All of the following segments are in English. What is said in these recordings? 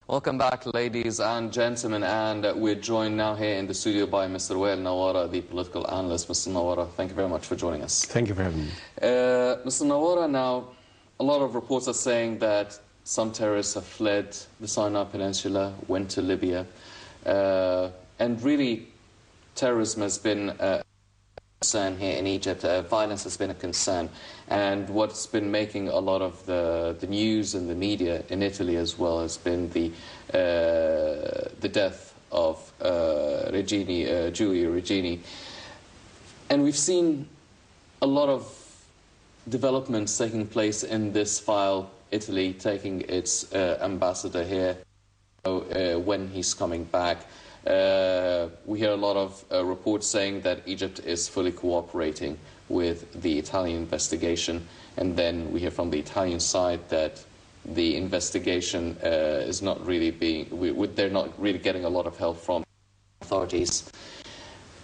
Welcome back, ladies and gentlemen, and we're joined now here in the studio by Mr. Wael Nawara, the political analyst. Mr. Nawara, thank you very much for joining us. Thank you for having me. Mr. Nawara, now, a lot of reports are saying that some terrorists have fled the Sinai Peninsula, went to Libya, and really, terrorism has been a concern here in Egypt. Violence has been a concern, and what's been making a lot of the news and the media in Italy as well has been the death of Giulio Regeni. And we've seen a lot of developments taking place in this file, Italy taking its ambassador here when he's coming back. We hear a lot of reports saying that Egypt is fully cooperating with the Italian investigation, and then we hear from the Italian side that the investigation is not really they're not really getting a lot of help from authorities.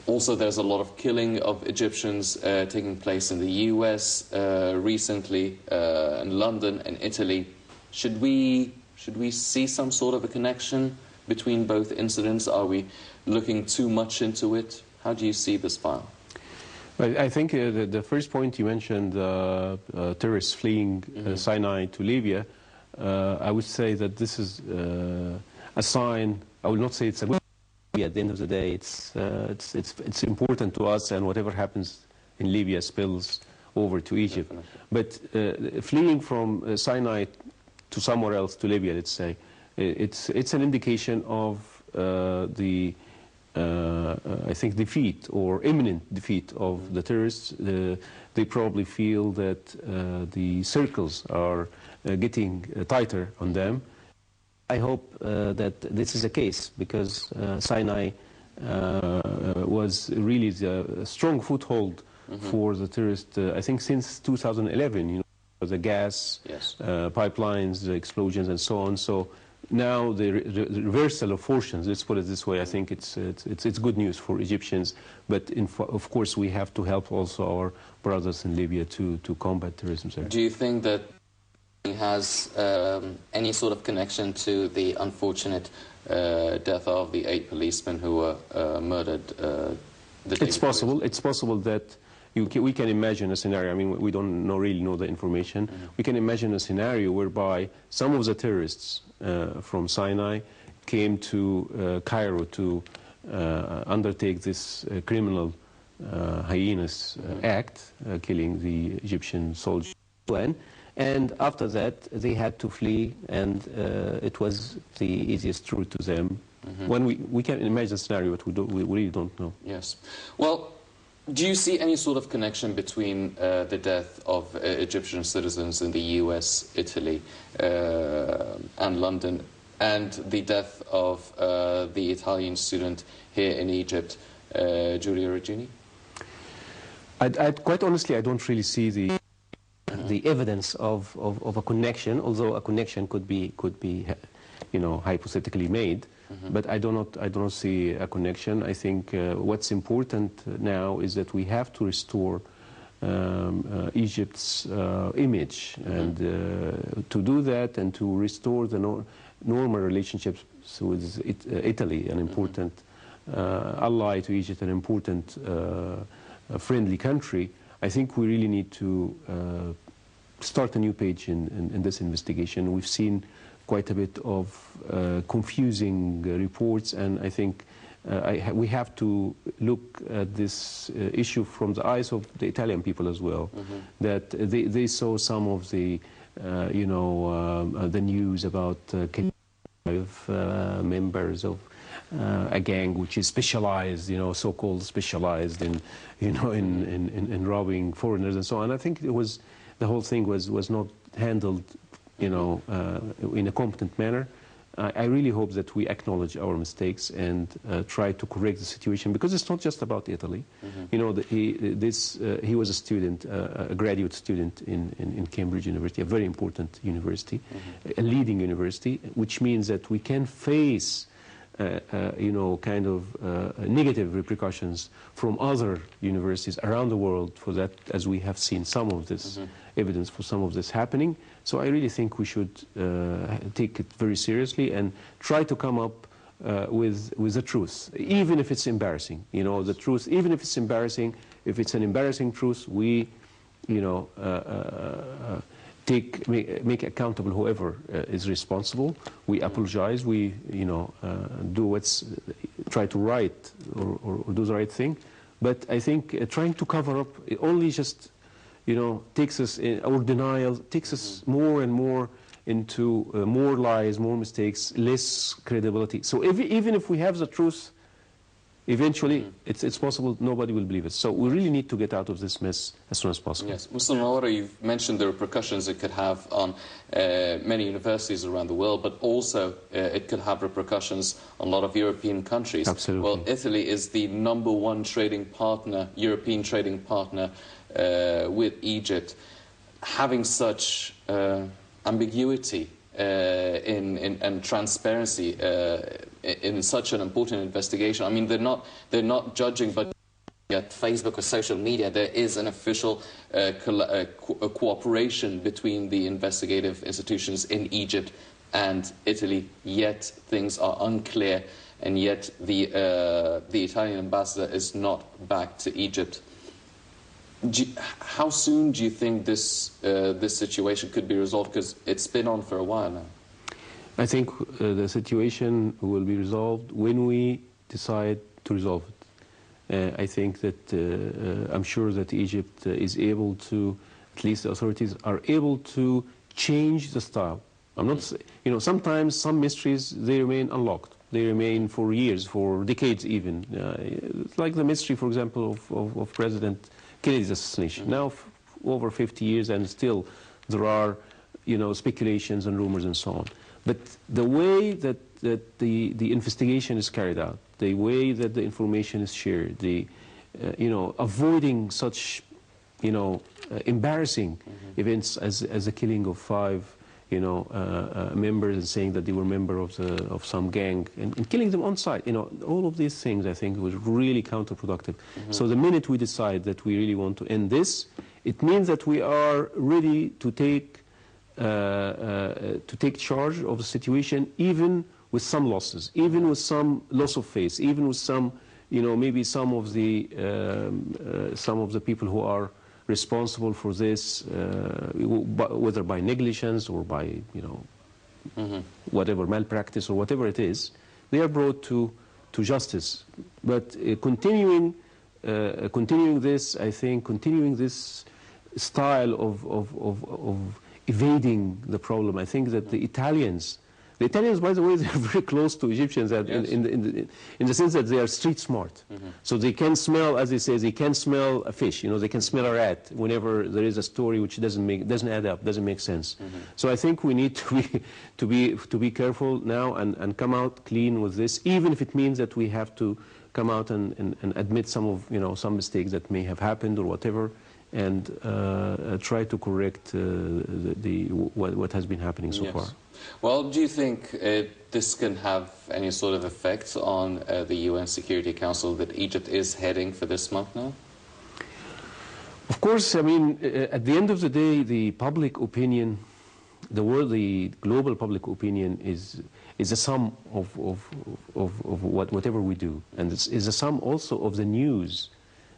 Also, there's a lot of killing of Egyptians taking place in the US recently, in London and Italy. Should we see some sort of a connection between both incidents? Are we looking too much into it? How do you see this file? Well, I think the first point you mentioned, terrorists fleeing Sinai to Libya, I would say that this is a sign. I would not say it's a good thing. At the end of the day, it's important to us, and whatever happens in Libya spills over to Egypt. Definitely. But fleeing from Sinai to somewhere else, to Libya, let's say, it's an indication of I think, defeat or imminent defeat of the terrorists. They probably feel that the circles are getting tighter on them. I hope that this is the case, because Sinai was really a strong foothold for the terrorists, I think, since 2011, you know, the gas, yes, pipelines, the explosions, and so on. So now the reversal of fortunes, let's put it this way, I think it's good news for Egyptians, but of course we have to help also our brothers in Libya to combat terrorism there. Do you think that it has any sort of connection to the unfortunate death of the 8 policemen who were murdered the day before? It's possible that we can imagine a scenario. I mean, we don't really know the information. We can imagine a scenario whereby some of the terrorists from Sinai came to Cairo to undertake this criminal, heinous act, killing the Egyptian soldiers. And after that, they had to flee, and it was the easiest route to them. When we can imagine a scenario, but we really don't know. Yes. Well, do you see any sort of connection between the death of Egyptian citizens in the US, Italy, and London, and the death of the Italian student here in Egypt, Giulio Regeni? Quite honestly, I don't really see the evidence of a connection, although a connection could be you know, hypothetically made. But I do not see a connection. I think what's important now is that we have to restore Egypt's image, and to do that and to restore the normal relationships with Italy, an important ally to Egypt, an important friendly country. I think we really need to start a new page in this investigation. We've seen quite a bit of confusing reports, and I think we have to look at this issue from the eyes of the Italian people as well. That they saw some of the, you know, the news about members of a gang which is specialized, you know, so-called specialized in, you know, in robbing foreigners and so on. I think the whole thing was not handled, you know, in a competent manner. I really hope that we acknowledge our mistakes and try to correct the situation, because it's not just about Italy. You know, he was a student, a graduate student in Cambridge University, a very important university, a leading university, which means that we can face you know, kind of negative repercussions from other universities around the world for that, as we have seen some of this evidence for some of this happening. So I really think we should take it very seriously and try to come up with the truth, even if it's embarrassing. You know, the truth, even if it's embarrassing, if it's an embarrassing truth, we, you know, make accountable whoever is responsible. We apologize. We, you know, try to right or do the right thing. But I think trying to cover up only just, you know, takes us our denial takes us more and more into more lies, more mistakes, less credibility. So even if we have the truth, eventually it's possible nobody will believe it. So we really need to get out of this mess as soon as possible. Yes. Mr. Nawara, you've mentioned the repercussions it could have on many universities around the world, but also it could have repercussions on a lot of European countries. Absolutely. Well, Italy is the #1 trading partner, European trading partner with Egypt. Having such ambiguity and transparency in such an important investigation. I mean, they're not judging, but at Facebook or social media, there is an official cooperation between the investigative institutions in Egypt and Italy. Yet things are unclear, and yet the Italian ambassador is not back to Egypt. How soon do you think this situation could be resolved? Because it's been on for a while now. I think the situation will be resolved when we decide to resolve it. I think that I'm sure that Egypt is able to, at least the authorities are able to change the style. I'm not, you know, sometimes some mysteries, they remain unlocked. They remain for years, for decades even. Like the mystery, for example, of President Kennedy's assassination. Now, over 50 years, and still there are, you know, speculations and rumors and so on. But the way that the investigation is carried out, the way that the information is shared, the, you know, avoiding such, you know, embarrassing events as the killing of 5, you know, members, and saying that they were members of some gang, and killing them on site. You know, all of these things, I think, was really counterproductive. So the minute we decide that we really want to end this, it means that we are ready to take charge of the situation, even with some losses, even with some loss of face, even with some, you know, maybe some of the people who are responsible for this, whether by negligence or by, you know, whatever, malpractice or whatever it is, they are brought to justice. But continuing this, I think, continuing this style of evading the problem, I think that the Italians, by the way, they are very close to Egyptians in the sense that they are street smart. So they can smell, as they say, they can smell a fish. You know, they can smell a rat whenever there is a story which doesn't add up, doesn't make sense. So I think we need to be careful now and come out clean with this, even if it means that we have to come out and admit some of, you know, some mistakes that may have happened or whatever, and try to correct what has been happening so far. Well, do you think this can have any sort of effect on the UN Security Council that Egypt is heading for this month now? Of course, I mean, at the end of the day, the public opinion, the global public opinion is a sum of whatever we do, and is a sum also of the news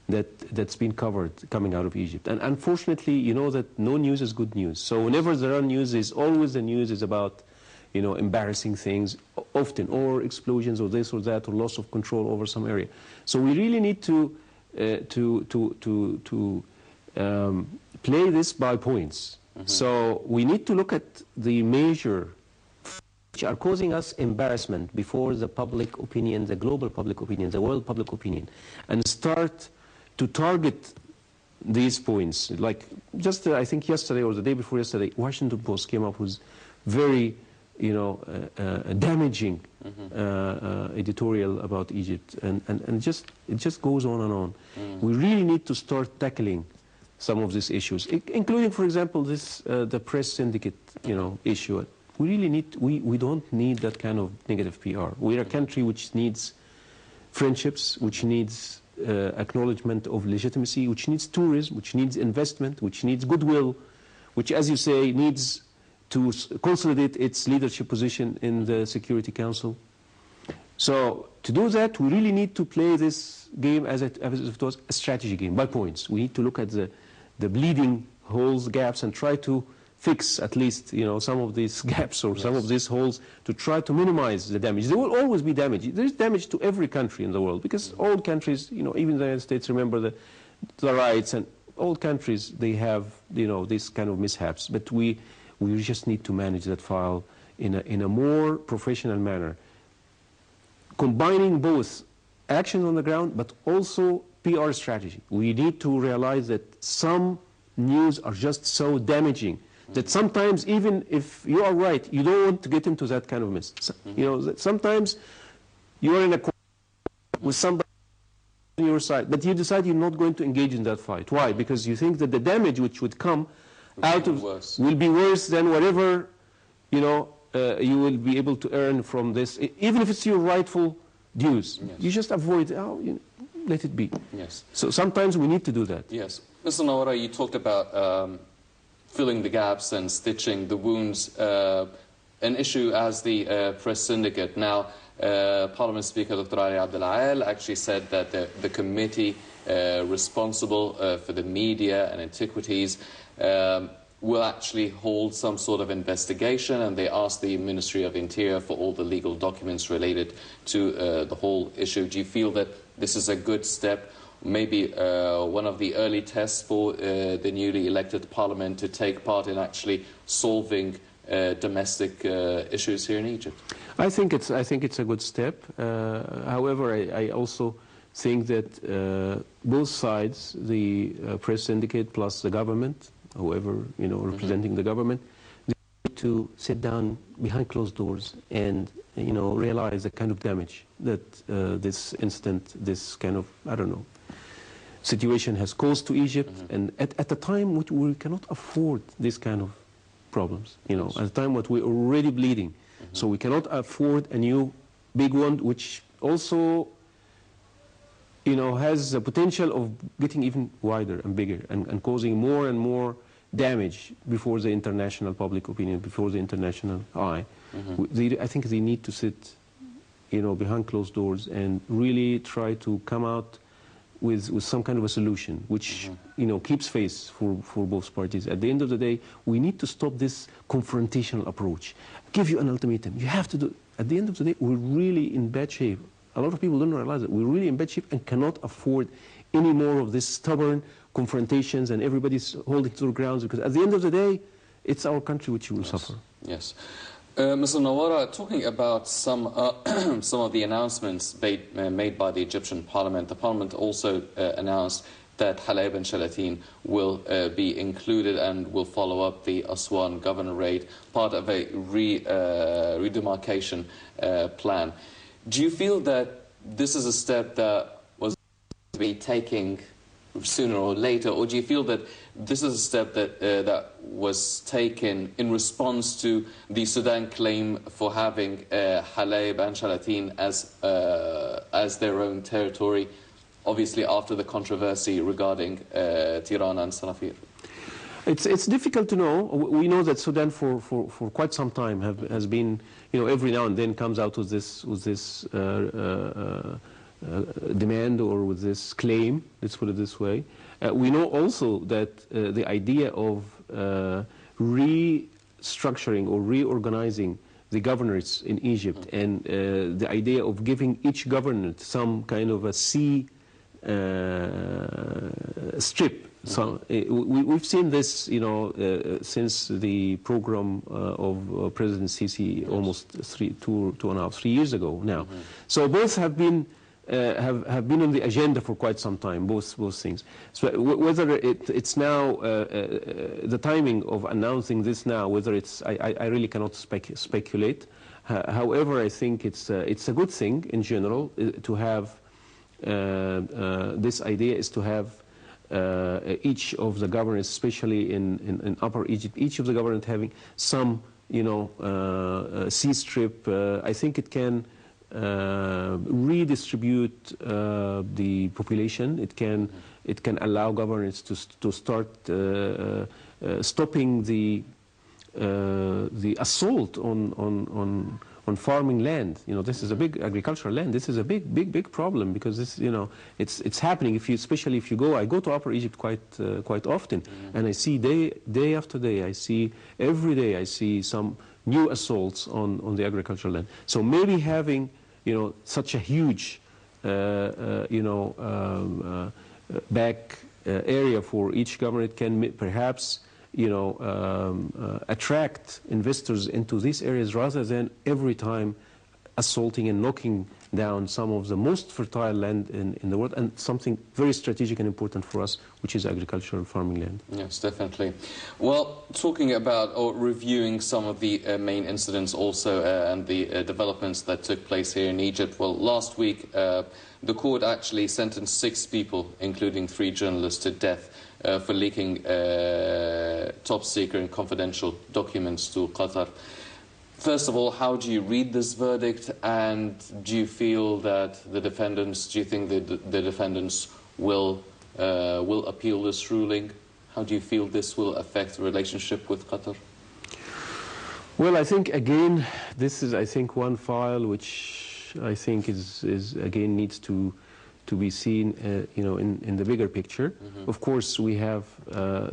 that's been covered coming out of Egypt. And unfortunately, you know that no news is good news. So whenever there are news, the news is about, you know, embarrassing things, often, or explosions, or this or that, or loss of control over some area. So we really need to play this by points. So we need to look at the major which are causing us embarrassment before the public opinion, the global public opinion, the world public opinion, and start to target these points. Like just I think yesterday or the day before yesterday, Washington Post came up with very, you know, damaging editorial about Egypt, and it just goes on and on. We really need to start tackling some of these issues, including, for example, this the press syndicate, you know, issue. We really need, we don't need that kind of negative PR. We're a country which needs friendships, which needs acknowledgement of legitimacy, which needs tourism, which needs investment, which needs goodwill which, as you say, needs to consolidate its leadership position in the Security Council. So to do that, we really need to play this game as it was a strategy game, by points. We need to look at the bleeding holes, gaps, and try to fix at least, you know, some of these gaps or some of these holes to try to minimize the damage. There will always be damage. There is damage to every country in the world because all countries, you know, even the United States, remember the rights, and all countries, they have, you know, these kind of mishaps. But we just need to manage that file in a more professional manner, combining both action on the ground but also PR strategy. We need to realize that some news are just so damaging that sometimes, even if you are right, you don't want to get into that kind of mess. You know, sometimes you are in a with somebody on your side, but you decide you're not going to engage in that fight. Why? Because you think that the damage which would come out of will be worse than whatever, you know, you will be able to earn from this, even if it's your rightful dues. Yes. You just avoid, let it be. Yes. So sometimes we need to do that. Yes. Mr. Nawara, you talked about filling the gaps and stitching the wounds, an issue as the press syndicate. Now, Parliament Speaker Dr. Ali Wael actually said that the committee responsible for the media and antiquities will actually hold some sort of investigation, and they asked the Ministry of Interior for all the legal documents related to the whole issue. Do you feel that this is a good step, maybe one of the early tests for the newly elected Parliament to take part in actually solving domestic issues here in Egypt? I think it's a good step. However, I also think that both sides, the press syndicate plus the government, whoever, you know, representing the government, they need to sit down behind closed doors and, you know, realize the kind of damage that this incident, this kind of, I don't know, situation has caused to Egypt, and at a time which we cannot afford this kind of problems, you know, at a time when we're already bleeding. So we cannot afford a new big one, which also, you know, has the potential of getting even wider and bigger and causing more and more damage before the international public opinion, before the international eye. I think they need to sit, you know, behind closed doors and really try to come out with some kind of a solution which, you know, keeps face for both parties. At the end of the day, we need to stop this confrontational approach. Give you an ultimatum. You have to do. At the end of the day, we're really in bad shape. A lot of people don't realize that we're really in bad shape and cannot afford any more of this stubborn confrontations and everybody's holding to the grounds, because at the end of the day, it's our country which will suffer. Yes. Mr. Nawara, talking about some of the announcements made by the Egyptian Parliament, the Parliament also announced that Halab and Shalatin will be included and will follow up the Aswan governorate, part of a redemarcation plan. Do you feel that this is a step that was to be taken sooner or later, or do you feel that this is a step that that was taken in response to the Sudan claim for having Halab and Shalatin as their own territory, obviously after the controversy regarding Tirana and Sanafir? It's difficult to know. We know that Sudan for quite some time has been, you know, every now and then comes out with this demand or with this claim, let's put it this way. We know also that the idea of restructuring or reorganizing the governorates in Egypt and the idea of giving each governorate some kind of a sea strip. So we've seen this, you know, since the program of President Sisi almost 2.5, 3 years ago now. So both have been on the agenda for quite some time, both things. So whether it's now the timing of announcing this now, whether it's I really cannot speculate. However, I think it's a good thing in general to have this idea is to have each of the governors, especially in Upper Egypt, each of the governors having some, you know, sea strip. I think it can redistribute the population. It can allow governors to start stopping the assault on farming land. You know, this is a big agricultural land. This is a big problem, because this, you know, it's happening. Especially if you go, I go to Upper Egypt quite often, and I see day after day. I see every day. I see some new assaults on the agricultural land. So maybe having, you know, such a huge, back area for each government can perhaps, you know, attract investors into these areas, rather than every time assaulting and knocking down some of the most fertile land in the world, and something very strategic and important for us, which is agricultural farming land. Yes, definitely. Well, talking about or reviewing some of the main incidents also and the developments that took place here in Egypt, well, last week the court actually sentenced 6 people, including 3 journalists, to death for leaking top secret and confidential documents to Qatar. First of all, how do you read this verdict, and do you feel that the defendants, do you think that the defendants will appeal this ruling? How do you feel this will affect the relationship with Qatar? Well, I think, again, this is, I think, one file which I think is again needs to be seen, you know, in the bigger picture. Of course, we have,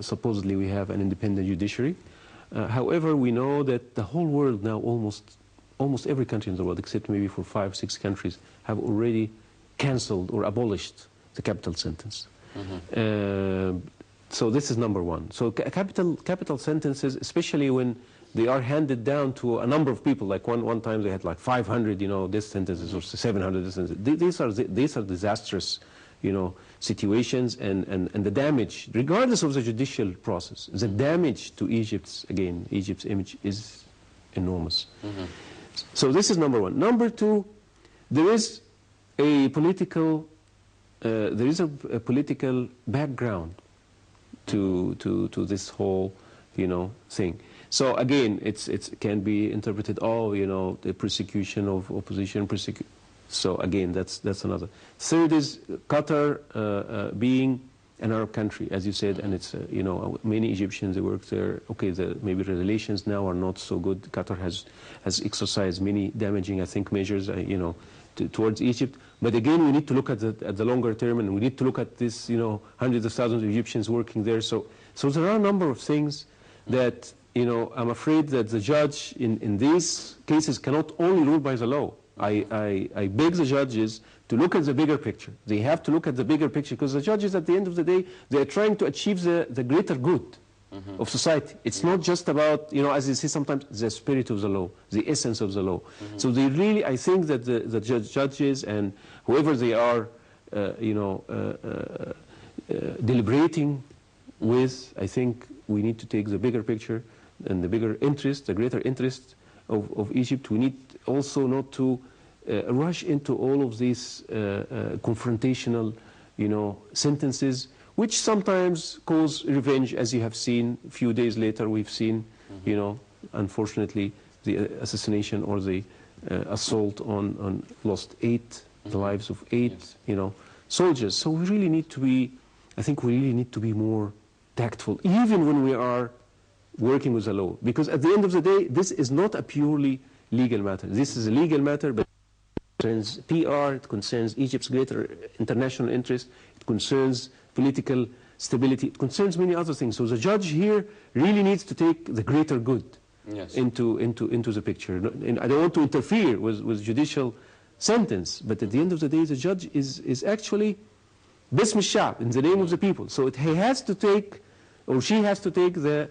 supposedly we have an independent judiciary. However, we know that the whole world now, almost every country in the world, except maybe for 5, 6 countries, have already cancelled or abolished the capital sentence. So this is number one. So capital sentences, especially when they are handed down to a number of people, like one time they had like 500, you know, death sentences, or 700 death sentences. These are disastrous, you know, situations, and the damage, regardless of the judicial process, the damage to Egypt's image is enormous. So this is number one. Number two, there is a political background to this whole, you know, thing. So again, it can be interpreted, oh, you know, the persecution of opposition, so again, that's another. Third is Qatar being an Arab country, as you said, and it's, you know, many Egyptians, they work there. Okay, maybe the relations now are not so good. Qatar has exercised many damaging, I think, measures, you know, towards Egypt. But again, we need to look at the longer term, and we need to look at this, you know, hundreds of thousands of Egyptians working there. So there are a number of things that, you know, I'm afraid that the judge in these cases cannot only rule by the law. I beg the judges to look at the bigger picture. They have to look at the bigger picture, because the judges, at the end of the day, they're trying to achieve the greater good of society. It's not just about, you know, as you say sometimes, the spirit of the law, the essence of the law. So they really, I think that the judges and whoever they are, you know, deliberating with, I think we need to take the bigger picture and the bigger interest, the greater interest of Egypt. We need also not to rush into all of these confrontational, you know, sentences, which sometimes cause revenge, as you have seen. A few days later, we've seen, you know, unfortunately, the assassination or the assault on the lives of 8, you know, soldiers. So we really need to be, I think we really need to be more tactful, even when we are working with the law, because at the end of the day, this is not a purely legal matter. This is a legal matter, but it concerns PR, it concerns Egypt's greater international interest, it concerns political stability, it concerns many other things. So the judge here really needs to take the greater good into the picture. And I don't want to interfere with judicial sentence, but at the end of the day, the judge is actually Bism al-Sha'b, in the name of the people. So he has to take, or she has to take the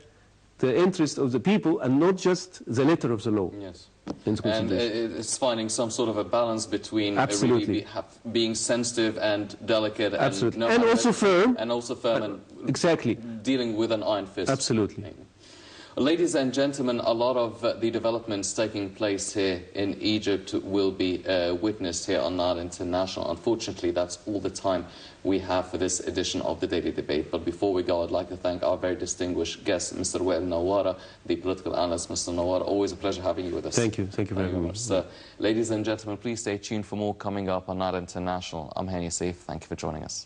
interest of the people, and not just the letter of the law. Yes. And it's finding some sort of a balance between really being sensitive and delicate, and also firm, and exactly dealing with an iron fist. Absolutely. Ladies and gentlemen, a lot of the developments taking place here in Egypt will be witnessed here on Nile International. Unfortunately, that's all the time we have for this edition of the Daily Debate. But before we go, I'd like to thank our very distinguished guest, Mr. Wael Nawara, the political analyst. Mr. Nawara, always a pleasure having you with us. Thank you. Thank you very much. Sir. Ladies and gentlemen, please stay tuned for more coming up on Nile International. I'm Hani Saif. Thank you for joining us.